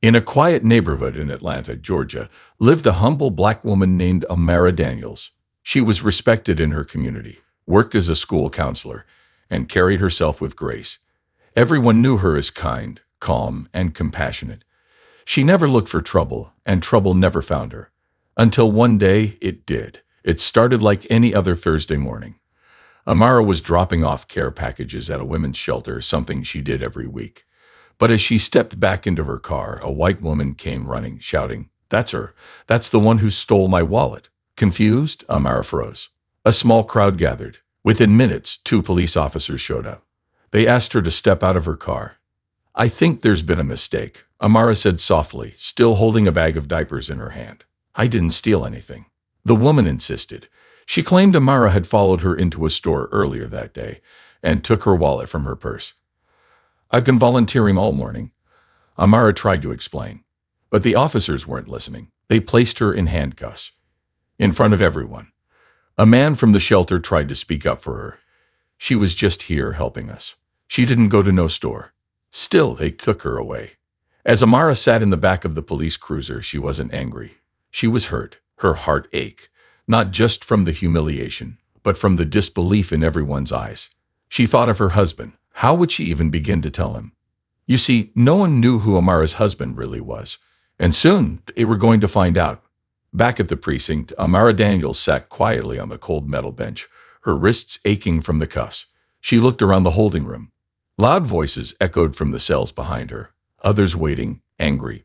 In a quiet neighborhood in Atlanta, Georgia, lived a humble black woman named Amara Daniels. She was respected in her community, worked as a school counselor, and carried herself with grace. Everyone knew her as kind, calm, and compassionate. She never looked for trouble, and trouble never found her. Until one day, it did. It started like any other Thursday morning. Amara was dropping off care packages at a women's shelter, something she did every week. But as she stepped back into her car, a white woman came running, shouting, "That's her. That's the one who stole my wallet." Confused, Amara froze. A small crowd gathered. Within minutes, two police officers showed up. They asked her to step out of her car. "I think there's been a mistake," Amara said softly, still holding a bag of diapers in her hand. "I didn't steal anything." The woman insisted. She claimed Amara had followed her into a store earlier that day and took her wallet from her purse. "I've been volunteering all morning," Amara tried to explain. But the officers weren't listening. They placed her in handcuffs. In front of everyone. A man from the shelter tried to speak up for her. "She was just here helping us. She didn't go to no store." Still, they took her away. As Amara sat in the back of the police cruiser, she wasn't angry. She was hurt. Her heart ached, not just from the humiliation, but from the disbelief in everyone's eyes. She thought of her husband. How would she even begin to tell him? You see, no one knew who Amara's husband really was, and soon they were going to find out. Back at the precinct, Amara Daniels sat quietly on the cold metal bench, her wrists aching from the cuffs. She looked around the holding room. Loud voices echoed from the cells behind her, others waiting, angry,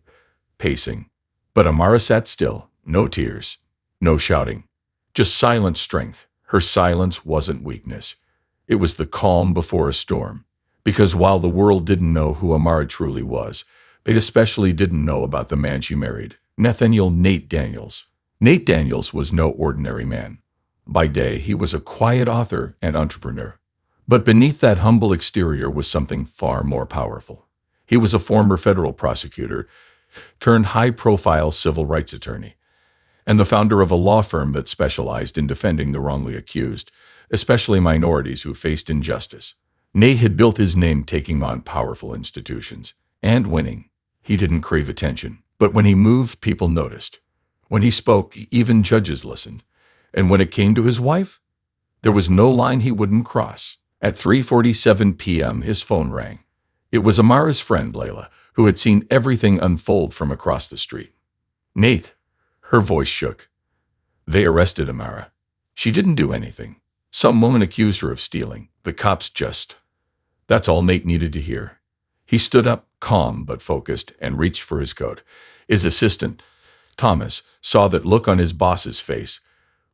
pacing. But Amara sat still, no tears, no shouting, just silent strength. Her silence wasn't weakness. It was the calm before a storm. Because while the world didn't know who Amara truly was, they especially didn't know about the man she married, Nathaniel Nate Daniels. Nate Daniels was no ordinary man. By day, he was a quiet author and entrepreneur. But beneath that humble exterior was something far more powerful. He was a former federal prosecutor, turned high-profile civil rights attorney, and the founder of a law firm that specialized in defending the wrongly accused, especially minorities who faced injustice. Nate had built his name taking on powerful institutions and winning. He didn't crave attention, but when he moved, people noticed. When he spoke, even judges listened. And when it came to his wife, there was no line he wouldn't cross. At 3:47 p.m., his phone rang. It was Amara's friend, Layla, who had seen everything unfold from across the street. "Nate," her voice shook. "They arrested Amara. She didn't do anything. Some woman accused her of stealing. The cops just..." That's all Nate needed to hear. He stood up, calm but focused, and reached for his coat. His assistant, Thomas, saw that look on his boss's face,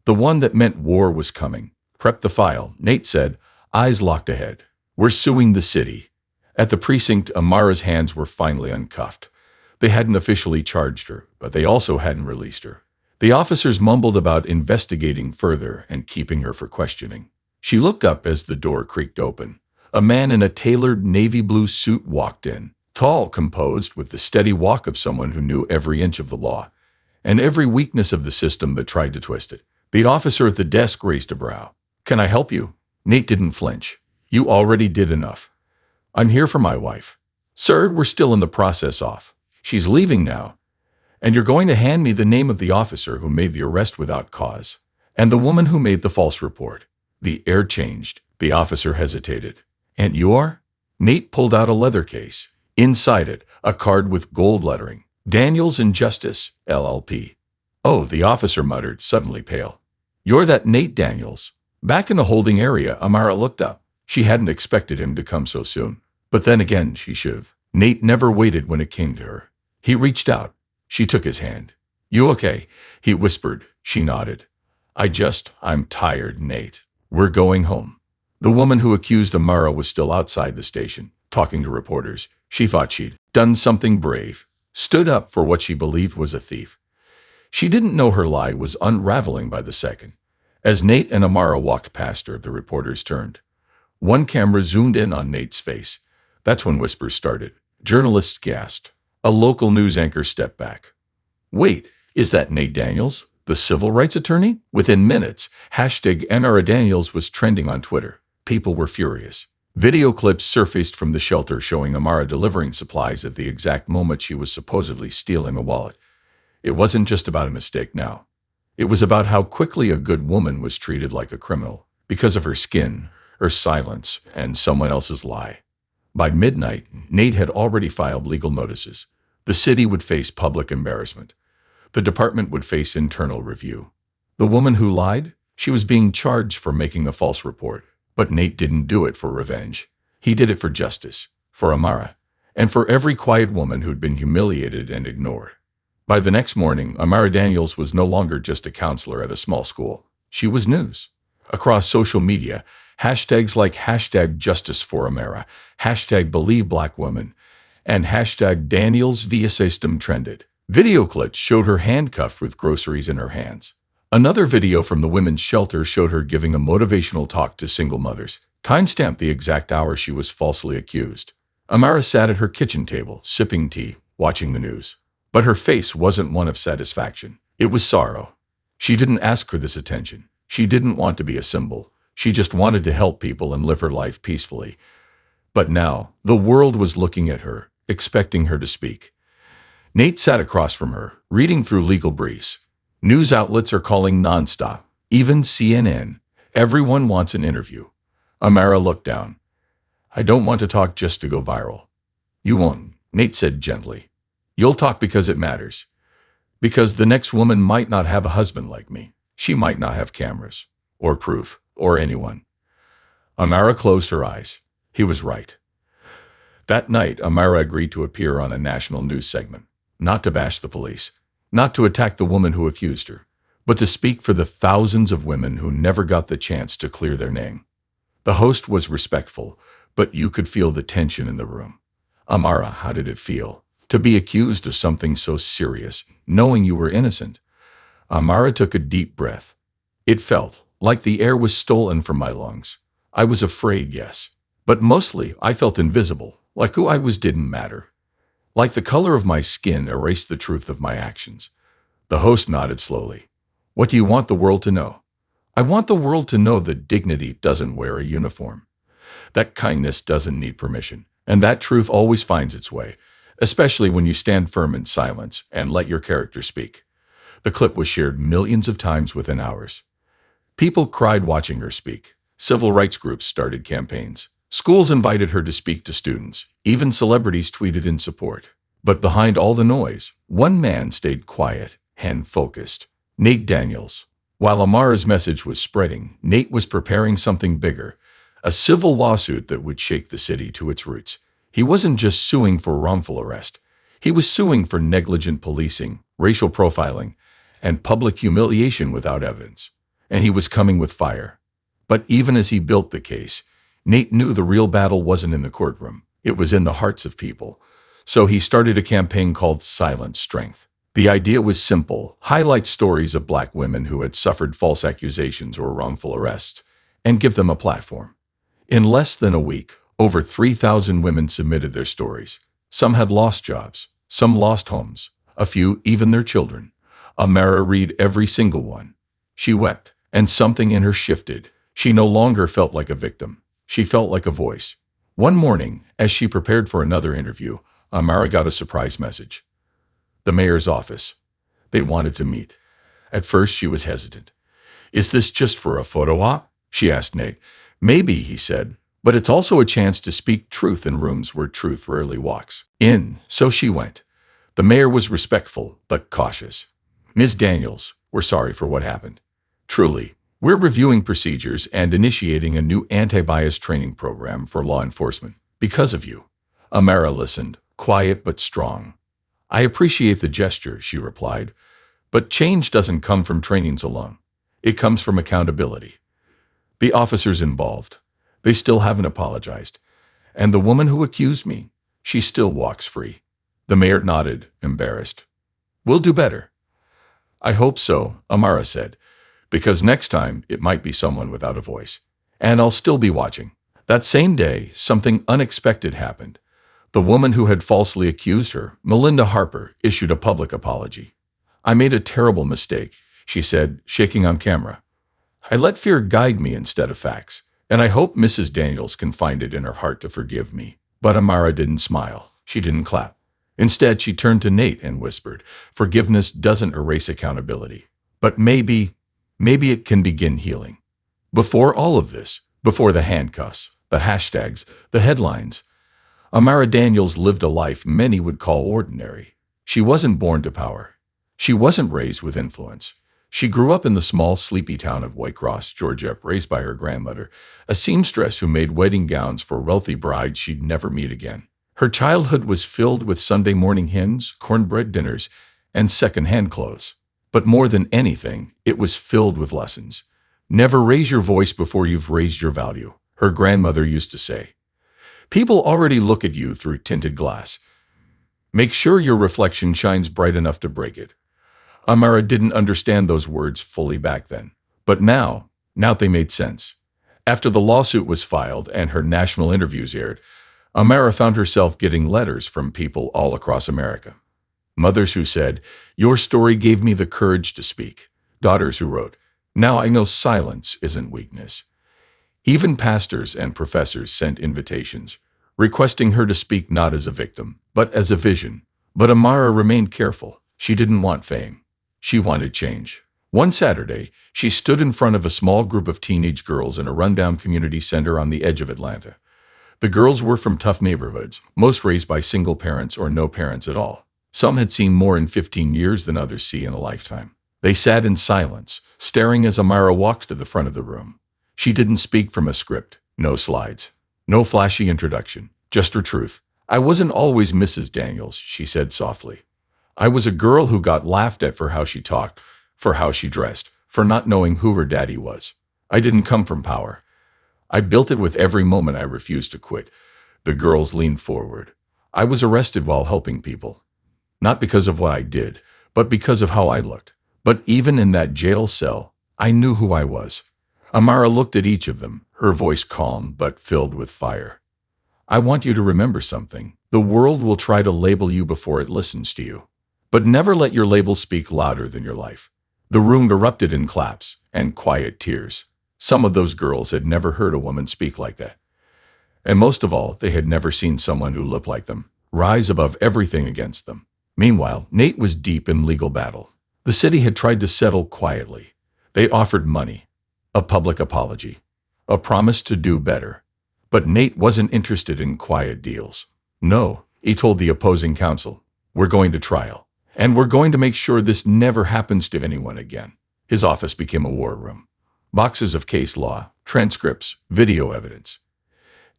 the one that meant war was coming. "Prep the file," Nate said, eyes locked ahead. "We're suing the city." At the precinct, Amara's hands were finally uncuffed. They hadn't officially charged her, but they also hadn't released her. The officers mumbled about investigating further and keeping her for questioning. She looked up as the door creaked open. A man in a tailored navy blue suit walked in, tall, composed, with the steady walk of someone who knew every inch of the law and every weakness of the system that tried to twist it. The officer at the desk raised a brow. "Can I help you?" Nate didn't flinch. "You already did enough. I'm here for my wife." "Sir, we're still in the process off. She's leaving now. And you're going to hand me the name of the officer who made the arrest without cause, and the woman who made the false report." The air changed. The officer hesitated. "And you are?" Nate pulled out a leather case. Inside it, a card with gold lettering. "Daniels and Justice, LLP." "Oh," the officer muttered, suddenly pale. "You're that Nate Daniels." Back in the holding area, Amara looked up. She hadn't expected him to come so soon. But then again, she should have. Nate never waited when it came to her. He reached out. She took his hand. "You okay?" he whispered. She nodded. I'm tired, Nate. We're going home." The woman who accused Amara was still outside the station, talking to reporters. She thought she'd done something brave, stood up for what she believed was a thief. She didn't know her lie was unraveling by the second. As Nate and Amara walked past her, the reporters turned. One camera zoomed in on Nate's face. That's when whispers started. Journalists gasped. A local news anchor stepped back. "Wait, is that Nate Daniels, the civil rights attorney?" Within minutes, #NRADaniels was trending on Twitter. People were furious. Video clips surfaced from the shelter showing Amara delivering supplies at the exact moment she was supposedly stealing a wallet. It wasn't just about a mistake now. It was about how quickly a good woman was treated like a criminal because of her skin, her silence, and someone else's lie. By midnight, Nate had already filed legal notices. The city would face public embarrassment. The department would face internal review. The woman who lied? She was being charged for making a false report. But Nate didn't do it for revenge. He did it for justice, for Amara, and for every quiet woman who'd been humiliated and ignored. By the next morning, Amara Daniels was no longer just a counselor at a small school. She was news. Across social media, hashtags like hashtag Justice for Amara, hashtag Believe Black Women, and hashtag Daniels via System trended. Video clips showed her handcuffed with groceries in her hands. Another video from the women's shelter showed her giving a motivational talk to single mothers, timestamped the exact hour she was falsely accused. Amara sat at her kitchen table, sipping tea, watching the news. But her face wasn't one of satisfaction. It was sorrow. She didn't ask for this attention. She didn't want to be a symbol. She just wanted to help people and live her life peacefully. But now, the world was looking at her, expecting her to speak. Nate sat across from her, reading through legal briefs. News outlets are calling nonstop, even CNN. Everyone wants an interview. Amara looked down. I don't want to talk just to go viral. You won't, Nate said gently. You'll talk because it matters. Because the next woman might not have a husband like me. She might not have cameras, or proof, or anyone. Amara closed her eyes. He was right. That night, Amara agreed to appear on a national news segment, not to bash the police. Not to attack the woman who accused her, but to speak for the thousands of women who never got the chance to clear their name. The host was respectful, but you could feel the tension in the room. Amara, how did it feel? To be accused of something so serious, knowing you were innocent. Amara took a deep breath. It felt like the air was stolen from my lungs. I was afraid, yes. But mostly, I felt invisible, like who I was didn't matter. Like the color of my skin erased the truth of my actions. The host nodded slowly. What do you want the world to know? I want the world to know that dignity doesn't wear a uniform. That kindness doesn't need permission. And that truth always finds its way, especially when you stand firm in silence and let your character speak. The clip was shared millions of times within hours. People cried watching her speak. Civil rights groups started campaigns. Schools invited her to speak to students. Even celebrities tweeted in support. But behind all the noise, one man stayed quiet and focused. Nate Daniels. While Amara's message was spreading, Nate was preparing something bigger. A civil lawsuit that would shake the city to its roots. He wasn't just suing for wrongful arrest. He was suing for negligent policing, racial profiling, and public humiliation without evidence. And he was coming with fire. But even as he built the case, Nate knew the real battle wasn't in the courtroom. It was in the hearts of people. So he started a campaign called Silent Strength. The idea was simple: highlight stories of Black women who had suffered false accusations or wrongful arrests, and give them a platform. In less than a week, over 3,000 women submitted their stories. Some had lost jobs, some lost homes, a few even their children. Amara read every single one. She wept, and something in her shifted. She no longer felt like a victim. She felt like a voice. One morning, as she prepared for another interview, Amara got a surprise message. The mayor's office. They wanted to meet. At first, she was hesitant. Is this just for a photo op? She asked Nate. Maybe, he said, but it's also a chance to speak truth in rooms where truth rarely walks in. So she went. The mayor was respectful, but cautious. Ms. Daniels, we're sorry for what happened. Truly. We're reviewing procedures and initiating a new anti-bias training program for law enforcement. Because of you. Amara listened, quiet but strong. I appreciate the gesture, she replied. But change doesn't come from trainings alone. It comes from accountability. The officers involved, they still haven't apologized. And the woman who accused me, she still walks free. The mayor nodded, embarrassed. We'll do better. I hope so, Amara said. Because next time, it might be someone without a voice. And I'll still be watching. That same day, something unexpected happened. The woman who had falsely accused her, Melinda Harper, issued a public apology. I made a terrible mistake, she said, shaking on camera. I let fear guide me instead of facts, And I hope Mrs. Daniels can find it in her heart to forgive me. But Amara didn't smile. She didn't clap. Instead, she turned to Nate and whispered, "Forgiveness doesn't erase accountability. But maybe it can begin healing." Before all of this, before the handcuffs, the hashtags, the headlines, Amara Daniels lived a life many would call ordinary. She wasn't born to power. She wasn't raised with influence. She grew up in the small, sleepy town of Whitecross, Georgia, raised by her grandmother, a seamstress who made wedding gowns for wealthy brides she'd never meet again. Her childhood was filled with Sunday morning hymns, cornbread dinners, and second-hand clothes. But more than anything, it was filled with lessons. Never raise your voice before you've raised your value, her grandmother used to say. People already look at you through tinted glass. Make sure your reflection shines bright enough to break it. Amara didn't understand those words fully back then. But now they made sense. After the lawsuit was filed and her national interviews aired, Amara found herself getting letters from people all across America. Mothers who said, "Your story gave me the courage to speak." Daughters who wrote, "Now I know silence isn't weakness." Even pastors and professors sent invitations, requesting her to speak not as a victim, but as a vision. But Amara remained careful. She didn't want fame. She wanted change. One Saturday, she stood in front of a small group of teenage girls in a rundown community center on the edge of Atlanta. The girls were from tough neighborhoods, most raised by single parents or no parents at all. Some had seen more in 15 years than others see in a lifetime. They sat in silence, staring as Amara walked to the front of the room. She didn't speak from a script, no slides, no flashy introduction, just her truth. "I wasn't always Mrs. Daniels," she said softly. "I was a girl who got laughed at for how she talked, for how she dressed, for not knowing who her daddy was. I didn't come from power. I built it with every moment I refused to quit." The girls leaned forward. "I was arrested while helping people. Not because of what I did, but because of how I looked. But even in that jail cell, I knew who I was." Amara looked at each of them, her voice calm but filled with fire. "I want you to remember something. The world will try to label you before it listens to you. But never let your label speak louder than your life." The room erupted in claps and quiet tears. Some of those girls had never heard a woman speak like that. And most of all, they had never seen someone who looked like them rise above everything against them. Meanwhile, Nate was deep in legal battle. The city had tried to settle quietly. They offered money, a public apology, a promise to do better. But Nate wasn't interested in quiet deals. "No," he told the opposing counsel, "we're going to trial. And we're going to make sure this never happens to anyone again." His office became a war room. Boxes of case law, transcripts, video evidence.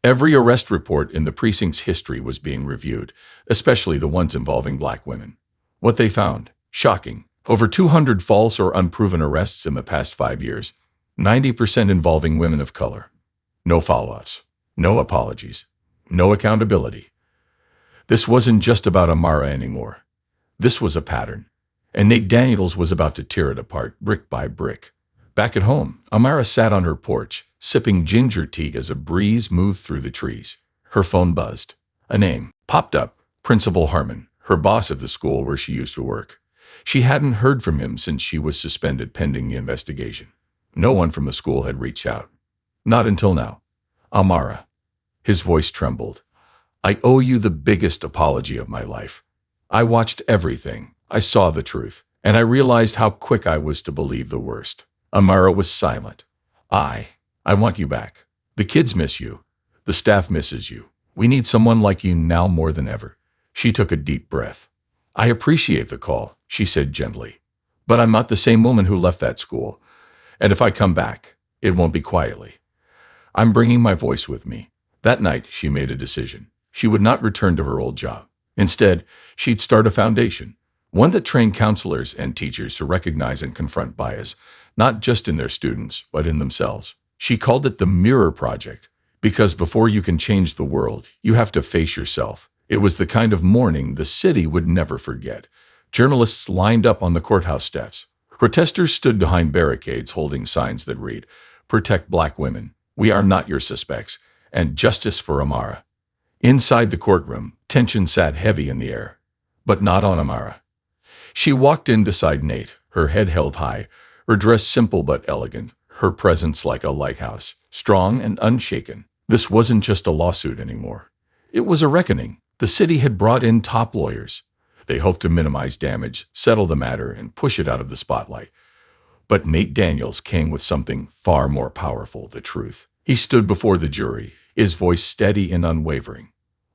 Every arrest report in the precinct's history was being reviewed, especially the ones involving black women. What they found, shocking. Over 200 false or unproven arrests in the past 5 years, 90% involving women of color. No follow-ups, no apologies, no accountability. This wasn't just about Amara anymore. This was a pattern, and Nate Daniels was about to tear it apart brick by brick. Back at home, Amara sat on her porch, sipping ginger tea as a breeze moved through the trees. Her phone buzzed. A name popped up, Principal Harmon, her boss at the school where she used to work. She hadn't heard from him since she was suspended pending the investigation. No one from the school had reached out. Not until now. "Amara." His voice trembled. "I owe you the biggest apology of my life. I watched everything. I saw the truth, and I realized how quick I was to believe the worst." Amara was silent. I want you back. The kids miss you. The staff misses you. We need someone like you now more than ever." She took a deep breath. "I appreciate the call," she said gently. "But I'm not the same woman who left that school. And if I come back, it won't be quietly. I'm bringing my voice with me." That night, she made a decision. She would not return to her old job. Instead, she'd start a foundation, one that trained counselors and teachers to recognize and confront bias, not just in their students, but in themselves. She called it the Mirror Project, because before you can change the world, you have to face yourself. It was the kind of morning the city would never forget. Journalists lined up on the courthouse steps. Protesters stood behind barricades holding signs that read, "Protect Black women. We are not your suspects," and "Justice for Amara." Inside the courtroom, tension sat heavy in the air. But not on Amara. She walked in beside Nate, her head held high, her dress simple but elegant, her presence like a lighthouse, strong and unshaken. This wasn't just a lawsuit anymore. It was a reckoning. The city had brought in top lawyers. They hoped to minimize damage, settle the matter, and push it out of the spotlight. But Nate Daniels came with something far more powerful, the truth. He stood before the jury, his voice steady and unwavering.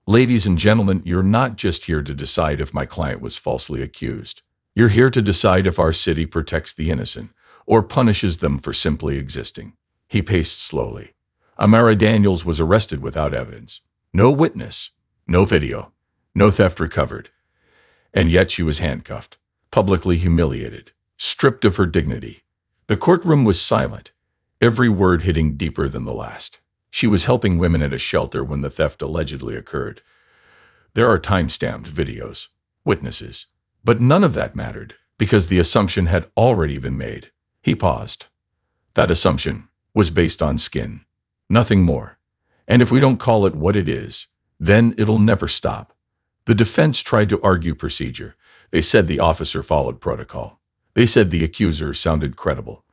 Ladies and gentlemen, you're not just here to decide if my client was falsely accused. You're here to decide if our city protects the innocent or punishes them for simply existing. He paced slowly. Amara Daniels was arrested without evidence. No witness, no video, no theft recovered. And yet she was handcuffed, publicly humiliated, stripped of her dignity. The courtroom was silent, every word hitting deeper than the last. She was helping women at a shelter when the theft allegedly occurred. There are time-stamped videos, witnesses, but none of that mattered because the assumption had already been made. He paused. That assumption was based on skin, nothing more. And if we don't call it what it is, then it'll never stop. The defense tried to argue procedure. They said the officer followed protocol. They said the accuser sounded credible.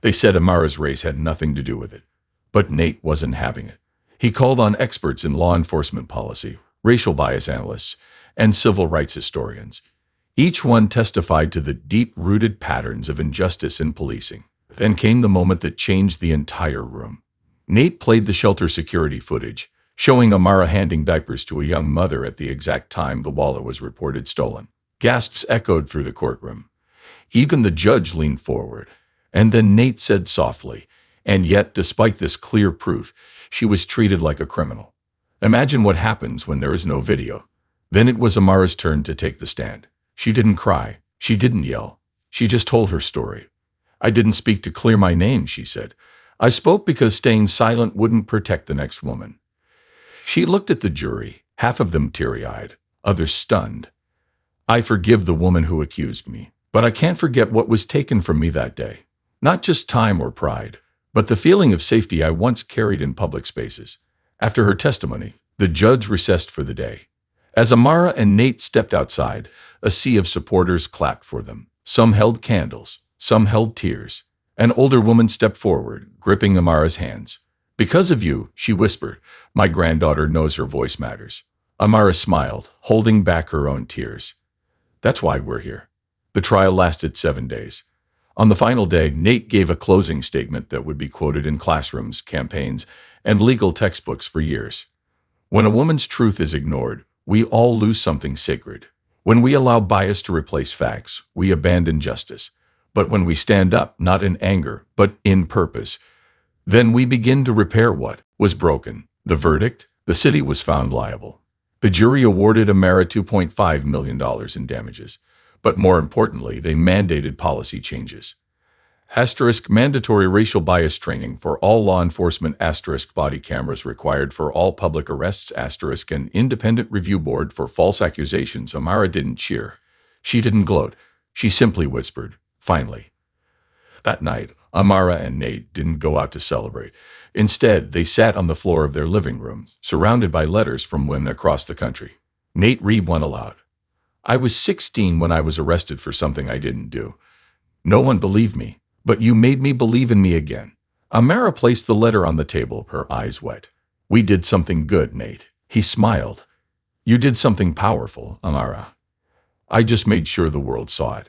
They said Amara's race had nothing to do with it. But Nate wasn't having it. He called on experts in law enforcement policy, racial bias analysts, and civil rights historians. Each one testified to the deep-rooted patterns of injustice in policing. Then came the moment that changed the entire room. Nate played the shelter security footage, showing Amara handing diapers to a young mother at the exact time the wallet was reported stolen. Gasps echoed through the courtroom. Even the judge leaned forward. And then Nate said softly, and yet, despite this clear proof, she was treated like a criminal. Imagine what happens when there is no video. Then it was Amara's turn to take the stand. She didn't cry. She didn't yell. She just told her story. I didn't speak to clear my name, she said. I spoke because staying silent wouldn't protect the next woman. She looked at the jury, half of them teary-eyed, others stunned. I forgive the woman who accused me, but I can't forget what was taken from me that day. Not just time or pride, but the feeling of safety I once carried in public spaces. After her testimony, the judge recessed for the day. As Amara and Nate stepped outside, a sea of supporters clapped for them. Some held candles, some held tears. An older woman stepped forward, gripping Amara's hands. Because of you, she whispered, my granddaughter knows her voice matters. Amara smiled, holding back her own tears. That's why we're here. The trial lasted 7 days. On the final day, Nate gave a closing statement that would be quoted in classrooms, campaigns, and legal textbooks for years. When a woman's truth is ignored, we all lose something sacred. When we allow bias to replace facts, we abandon justice. But when we stand up, not in anger, but in purpose, then we begin to repair what was broken. The verdict? The city was found liable. The jury awarded Amara $2.5 million in damages. But more importantly, they mandated policy changes. Mandatory racial bias training for all law enforcement. Body cameras required for all public arrests. An independent review board for false accusations. Amara didn't cheer. She didn't gloat. She simply whispered, finally. That night, Amara and Nate didn't go out to celebrate. Instead, they sat on the floor of their living room, surrounded by letters from women across the country. Nate read one aloud. I was 16 when I was arrested for something I didn't do. No one believed me, but you made me believe in me again. Amara placed the letter on the table, her eyes wet. We did something good, Nate. He smiled. You did something powerful, Amara. I just made sure the world saw it.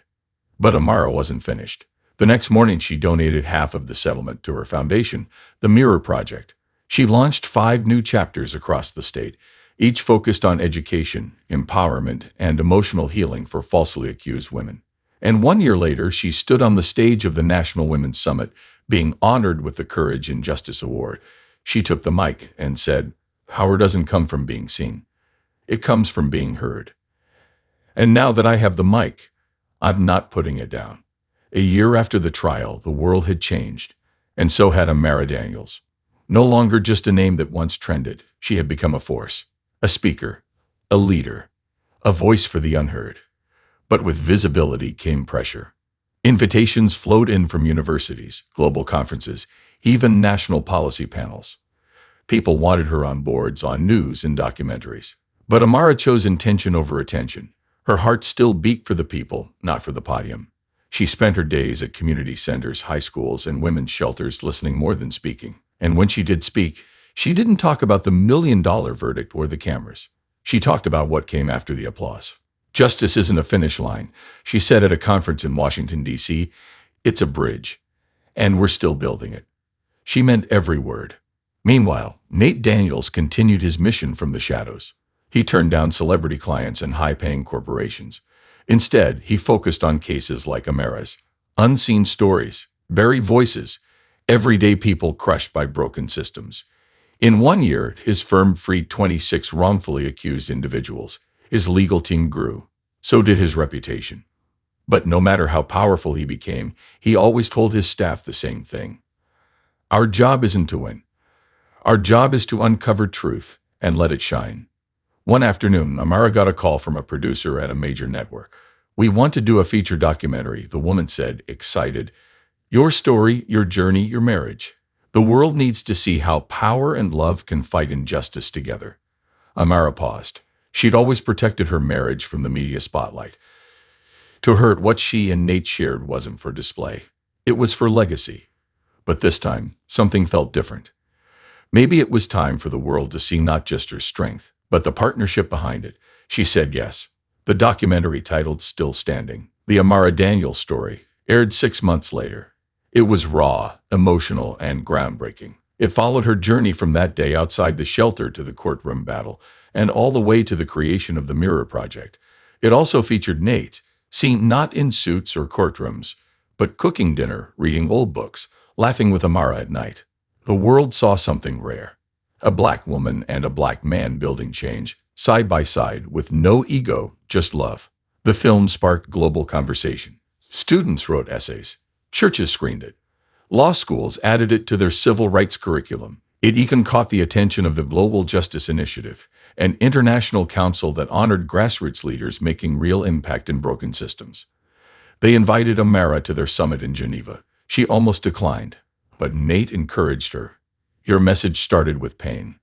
But Amara wasn't finished. The next morning, she donated half of the settlement to her foundation, the Mirror Project. She launched 5 new chapters across the state, each focused on education, empowerment, and emotional healing for falsely accused women. And 1 year later, she stood on the stage of the National Women's Summit, being honored with the Courage and Justice Award. She took the mic and said, power doesn't come from being seen. It comes from being heard. And now that I have the mic, I'm not putting it down. A year after the trial, the world had changed, and so had Amara Daniels. No longer just a name that once trended, she had become a force, a speaker, a leader, a voice for the unheard. But with visibility came pressure. Invitations flowed in from universities, global conferences, even national policy panels. People wanted her on boards, on news and documentaries. But Amara chose intention over attention. Her heart still beat for the people, not for the podium. She spent her days at community centers, high schools, and women's shelters listening more than speaking. And when she did speak, she didn't talk about the $1 million verdict or the cameras. She talked about what came after the applause. Justice isn't a finish line, she said at a conference in Washington, D.C. It's a bridge, and we're still building it. She meant every word. Meanwhile, Nate Daniels continued his mission from the shadows. He turned down celebrity clients and high-paying corporations. Instead, he focused on cases like Amara's, unseen stories, buried voices, everyday people crushed by broken systems. In 1 year, his firm freed 26 wrongfully accused individuals. His legal team grew. So did his reputation. But no matter how powerful he became, he always told his staff the same thing. Our job isn't to win. Our job is to uncover truth and let it shine. One afternoon, Amara got a call from a producer at a major network. We want to do a feature documentary, the woman said, excited. Your story, your journey, your marriage. The world needs to see how power and love can fight injustice together. Amara paused. She'd always protected her marriage from the media spotlight. To her, what she and Nate shared wasn't for display. It was for legacy. But this time, something felt different. Maybe it was time for the world to see not just her strength, but the partnership behind it. She said yes. The documentary, titled Still Standing, The Amara Daniels Story, aired 6 months later. It was raw, emotional, and groundbreaking. It followed her journey from that day outside the shelter to the courtroom battle, and all the way to the creation of the Mirror Project. It also featured Nate, seen not in suits or courtrooms, but cooking dinner, reading old books, laughing with Amara at night. The world saw something rare. A black woman and a black man building change, side by side, with no ego, just love. The film sparked global conversation. Students wrote essays. Churches screened it. Law schools added it to their civil rights curriculum. It even caught the attention of the Global Justice Initiative, an international council that honored grassroots leaders making real impact in broken systems. They invited Amara to their summit in Geneva. She almost declined, but Nate encouraged her. Your message started with pain.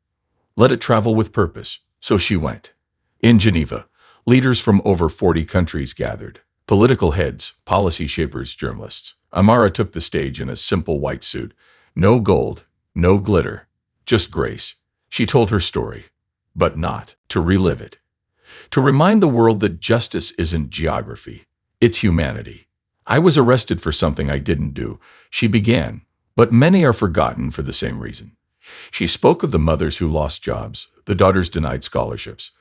Let it travel with purpose. So she went. In Geneva, leaders from over 40 countries gathered. Political heads, policy shapers, journalists. Amara took the stage in a simple white suit. No gold, no glitter, just grace. She told her story, but not to relive it. To remind the world that justice isn't geography, it's humanity. I was arrested for something I didn't do, she began, but many are forgotten for the same reason. She spoke of the mothers who lost jobs, the daughters denied scholarships,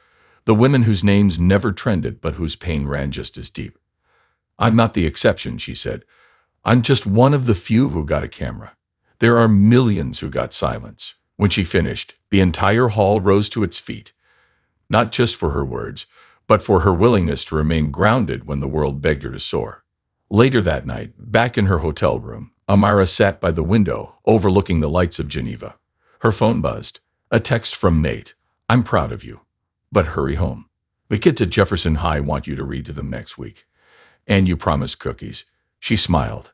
the women whose names never trended but whose pain ran just as deep. I'm not the exception, she said. I'm just one of the few who got a camera. There are millions who got silence. When she finished, the entire hall rose to its feet, not just for her words, but for her willingness to remain grounded when the world begged her to soar. Later that night, back in her hotel room, Amara sat by the window, overlooking the lights of Geneva. Her phone buzzed. A text from Nate. I'm proud of you. But hurry home. The kids at Jefferson High want you to read to them next week. And you promised cookies. She smiled.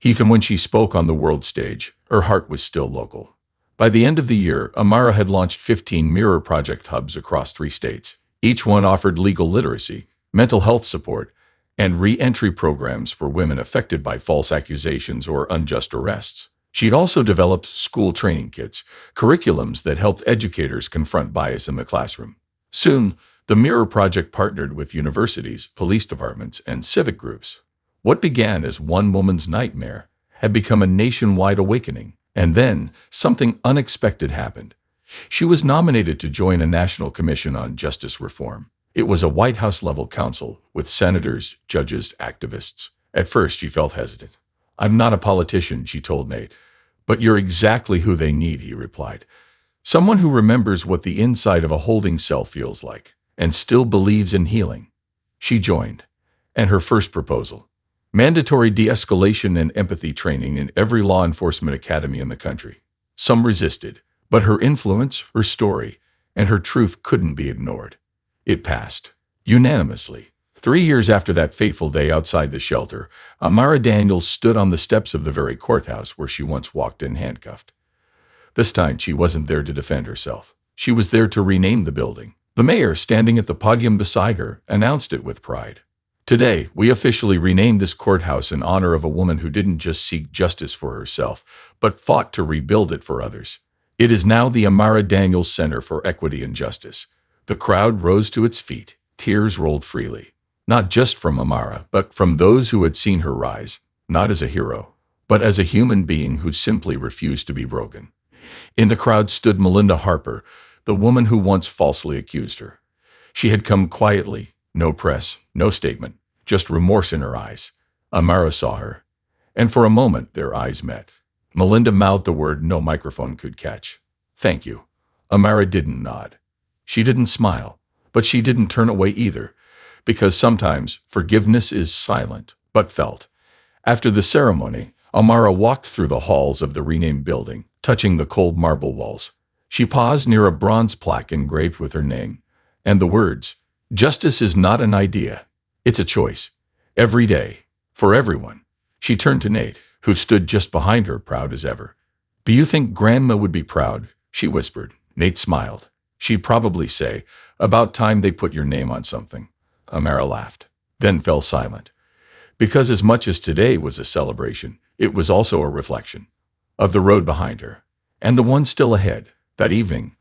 Even when she spoke on the world stage, her heart was still local. By the end of the year, Amara had launched 15 Mirror Project hubs across 3 states. Each one offered legal literacy, mental health support, and re-entry programs for women affected by false accusations or unjust arrests. She'd also developed school training kits, curriculums that helped educators confront bias in the classroom. Soon, the Mirror Project partnered with universities, police departments, and civic groups. What began as one woman's nightmare had become a nationwide awakening. And then, something unexpected happened. She was nominated to join a national commission on justice reform. It was a White House-level council with senators, judges, activists. At first, she felt hesitant. I'm not a politician, she told Nate. But you're exactly who they need, he replied. Someone who remembers what the inside of a holding cell feels like and still believes in healing. She joined. And her first proposal: mandatory de-escalation and empathy training in every law enforcement academy in the country. Some resisted, but her influence, her story, and her truth couldn't be ignored. It passed, unanimously. 3 years after that fateful day outside the shelter, Amara Daniels stood on the steps of the very courthouse where she once walked in handcuffed. This time, she wasn't there to defend herself. She was there to rename the building. The mayor, standing at the podium beside her, announced it with pride. Today, we officially renamed this courthouse in honor of a woman who didn't just seek justice for herself, but fought to rebuild it for others. It is now the Amara Daniels Center for Equity and Justice. The crowd rose to its feet. Tears rolled freely. Not just from Amara, but from those who had seen her rise, not as a hero, but as a human being who simply refused to be broken. In the crowd stood Melinda Harper, the woman who once falsely accused her. She had come quietly, no press, no statement, just remorse in her eyes. Amara saw her, and for a moment their eyes met. Melinda mouthed the word no microphone could catch. "Thank you." Amara didn't nod. She didn't smile, but she didn't turn away either, because sometimes forgiveness is silent, but felt. After the ceremony, Amara walked through the halls of the renamed building, touching the cold marble walls. She paused near a bronze plaque engraved with her name, and the words, "Justice is not an idea, it's a choice. Every day, for everyone." She turned to Nate, who stood just behind her, proud as ever. "Do you think Grandma would be proud?" she whispered. Nate smiled. "She'd probably say, 'About time they put your name on something.'" Amara laughed, then fell silent. Because as much as today was a celebration, it was also a reflection of the road behind her, and the one still ahead. That evening,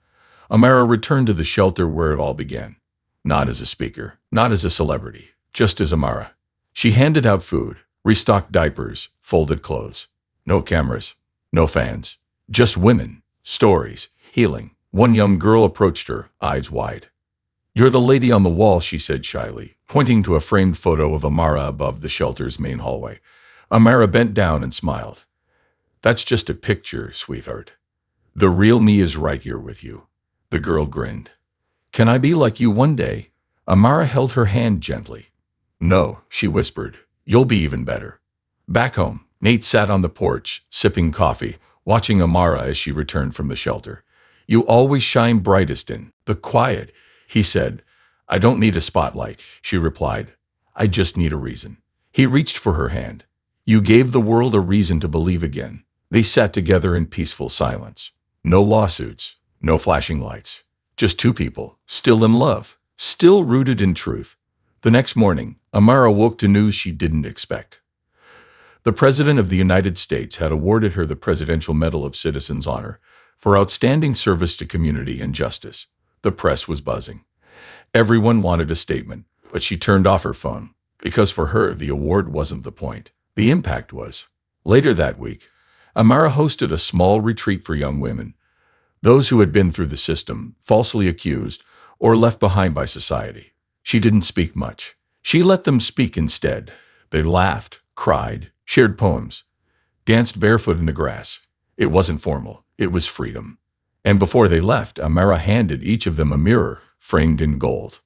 Amara returned to the shelter where it all began. Not as a speaker, not as a celebrity, just as Amara. She handed out food, restocked diapers, folded clothes. No cameras, no fans, just women, stories, healing. One young girl approached her, eyes wide. "You're the lady on the wall," she said shyly, pointing to a framed photo of Amara above the shelter's main hallway. Amara bent down and smiled. "That's just a picture, sweetheart. The real me is right here with you." The girl grinned. "Can I be like you one day?" Amara held her hand gently. "No," she whispered. "You'll be even better." Back home, Nate sat on the porch, sipping coffee, watching Amara as she returned from the shelter. "You always shine brightest in the quiet," he said. "I don't need a spotlight," she replied. "I just need a reason." He reached for her hand. "You gave the world a reason to believe again." They sat together in peaceful silence. No lawsuits, no flashing lights. Just two people, still in love, still rooted in truth. The next morning, Amara woke to news she didn't expect. The President of the United States had awarded her the Presidential Medal of Citizens Honor for outstanding service to community and justice. The press was buzzing. Everyone wanted a statement, but she turned off her phone, because for her, the award wasn't the point. The impact was. Later that week, Amara hosted a small retreat for young women, those who had been through the system, falsely accused, or left behind by society. She didn't speak much. She let them speak instead. They laughed, cried, shared poems, danced barefoot in the grass. It wasn't formal. It was freedom. And before they left, Amara handed each of them a mirror framed in gold.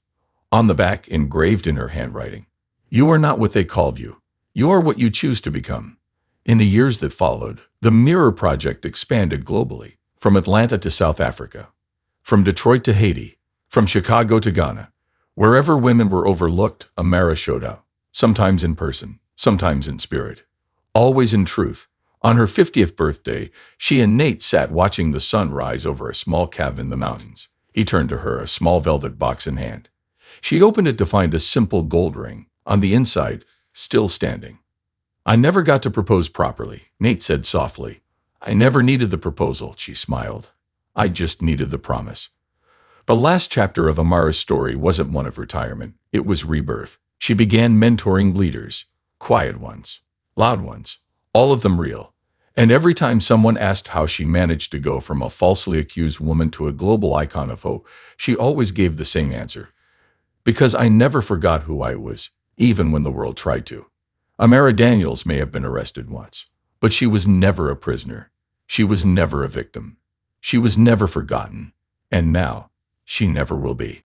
On the back, engraved in her handwriting, "You are not what they called you. You are what you choose to become." In the years that followed, the Mirror Project expanded globally, from Atlanta to South Africa, from Detroit to Haiti, from Chicago to Ghana. Wherever women were overlooked, Amara showed up, sometimes in person, sometimes in spirit, always in truth. On her 50th birthday, she and Nate sat watching the sun rise over a small cabin in the mountains. He turned to her, a small velvet box in hand. She opened it to find a simple gold ring, on the inside, still standing. "I never got to propose properly," Nate said softly. "I never needed the proposal," she smiled. "I just needed the promise." The last chapter of Amara's story wasn't one of retirement. It was rebirth. She began mentoring leaders, quiet ones, loud ones, all of them real. And every time someone asked how she managed to go from a falsely accused woman to a global icon of hope, she always gave the same answer. "Because I never forgot who I was, even when the world tried to." Amara Daniels may have been arrested once, but she was never a prisoner. She was never a victim. She was never forgotten. And now, she never will be.